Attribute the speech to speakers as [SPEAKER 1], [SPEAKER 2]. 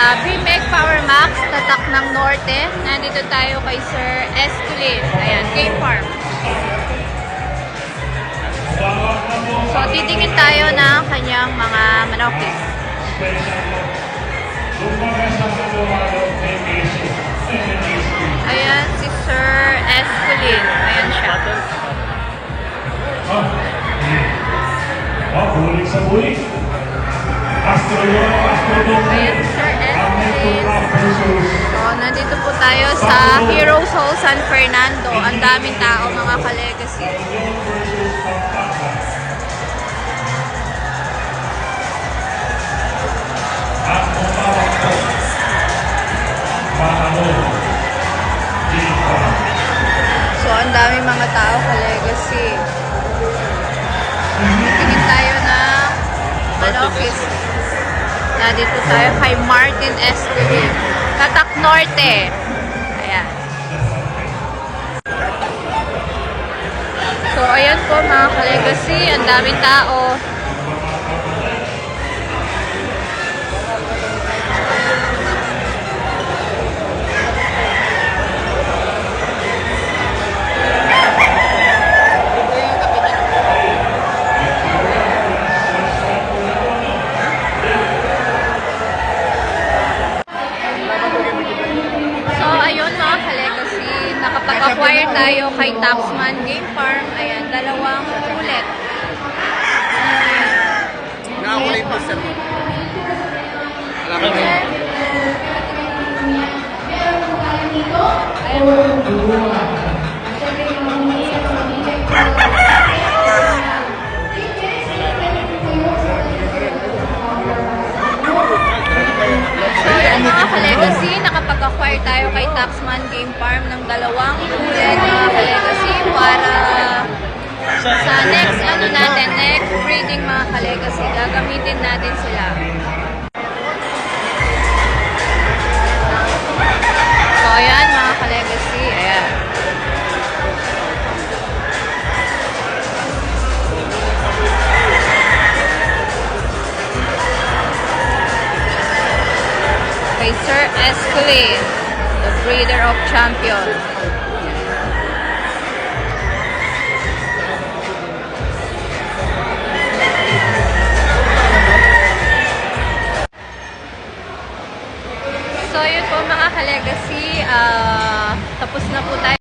[SPEAKER 1] BMEC Power Max, tatak ng Norte. Nandito tayo kay Sir Esculin. Ayan, Game Farm. So, titingin tayo ng kanyang mga manokis. Ayan, si Sir Esculin. Ayan siya.
[SPEAKER 2] Bulik sa bulik.
[SPEAKER 1] Ayan, Sir Esculin. So, nandito po tayo sa Heroes Hall San Fernando. Ang daming tao, mga ka-legacy. So, ang daming mga tao, ka-legacy. Tingin tayo na manokis. Nandito tayo kay Martin Esculin. Tatak Norte. Ayan. So, ayan po mga ka-legacy. Ang daming tao. Nakapag-acquire tayo kay Taxman Game Farm. Ayan, dalawang ulit.
[SPEAKER 3] Nakakulay po, sir. Alam mo rin.
[SPEAKER 1] So, yan mga ka-legacy, nakapag-acquire tayo kay Taxman Game Farm ng dalawang ulit mga ka-legacy para sa next next breeding mga ka-legacy. Gagamitin natin sila. So, ayan mga ka-legacy. Ayan. Kay Sir Esculin, the breeder of champions. So, yun po mga ka-legacy. Tapos na po tayo.